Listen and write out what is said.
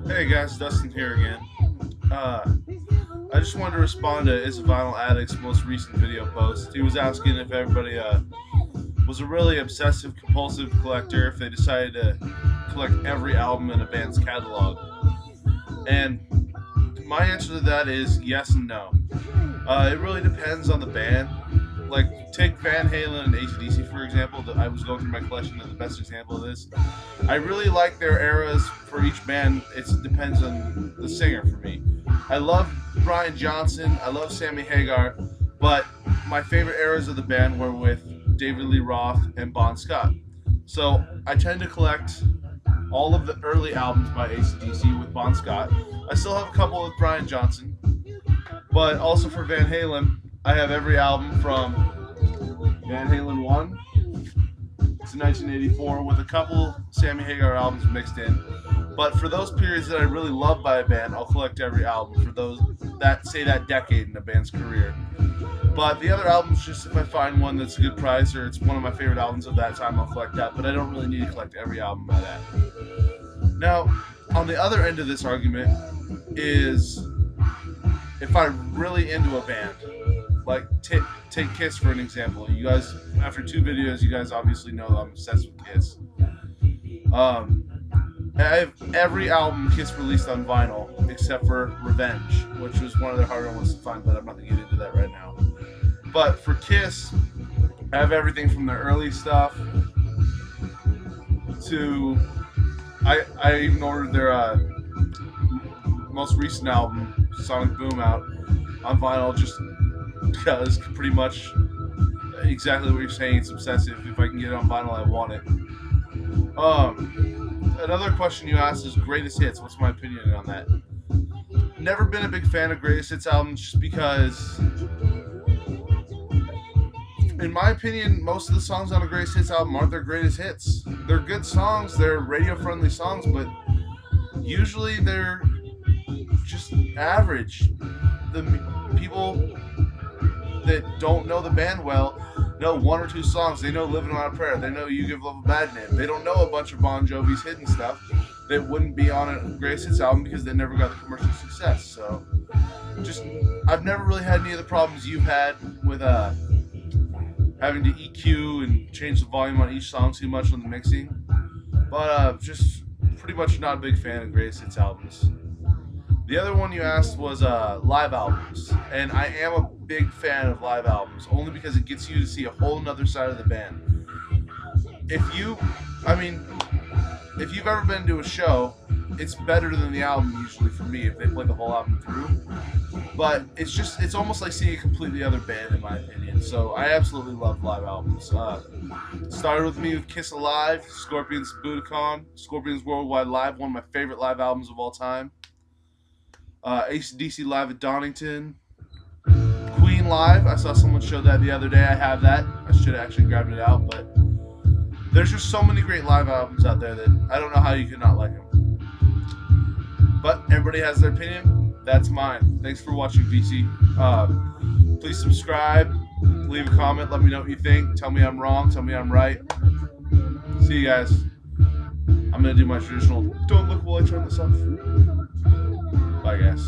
Hey guys, Dustin here again. I just wanted to respond to EzaVinylAddict's most recent video post. He was asking if everybody was a really obsessive compulsive collector, if they decided to collect every album in a band's catalog. And my answer to that is yes and no. It really depends on the band. Like, take Van Halen and AC/DC for example. I was going through my collection, and the best example of this. I really like their eras for each band. It depends on the singer for me. I love Brian Johnson, I love Sammy Hagar, but my favorite eras of the band were with David Lee Roth and Bon Scott. So I tend to collect all of the early albums by AC/DC with Bon Scott. I still have a couple with Brian Johnson, but also for Van Halen, I have every album from Van Halen 1 to 1984 with a couple Sammy Hagar albums mixed in. But for those periods that I really love by a band, I'll collect every album for those that decade in a band's career. But the other albums, just if I find one that's a good price or it's one of my favorite albums of that time, I'll collect that. But I don't really need to collect every album by that. Now, on the other end of this argument is if I'm really into a band. Like, take Kiss for an example. You guys, after 2 videos, you guys obviously know that I'm obsessed with Kiss. I have every album Kiss released on vinyl except for Revenge, which was one of their harder ones to find, but I'm not going to get into that right now. But for Kiss, I have everything from their early stuff to... I even ordered their most recent album, Sonic Boom, out on vinyl just because pretty much exactly what you're saying. It's obsessive. If I can get it on vinyl, I want it. Another question you asked is greatest hits. What's my opinion on that? Never been a big fan of greatest hits albums just because, in my opinion, most of the songs on a greatest hits album aren't their greatest hits. They're good songs, they're radio-friendly songs, but usually they're just average. The people that don't know the band well know 1 or 2 songs. They know Living on a Prayer. They know You Give Love a Bad Name. They don't know a bunch of Bon Jovi's hidden stuff that wouldn't be on a greatest hits album because they never got the commercial success. So, I've never really had any of the problems you've had with having to EQ and change the volume on each song too much on the mixing. But just pretty much not a big fan of greatest hits albums. The other one you asked was live albums, and I am a big fan of live albums, only because it gets you to see a whole nother side of the band. If you've ever been to a show, it's better than the album usually for me if they play the whole album through. But it's almost like seeing a completely other band in my opinion. So I absolutely love live albums. Started with me with Kiss Alive, Scorpions Budokan, Scorpions Worldwide Live, one of my favorite live albums of all time. AC/DC Live at Donington, Queen Live. I saw someone show that the other day. I have that. I should have actually grabbed it out, but there's just so many great live albums out there that I don't know how you could not like them. But everybody has their opinion. That's mine. Thanks for watching, VC. Please subscribe, leave a comment, let me know what you think. Tell me I'm wrong, tell me I'm right. See you guys. I'm going to do my traditional, don't look while I turn this off. Bye, guys.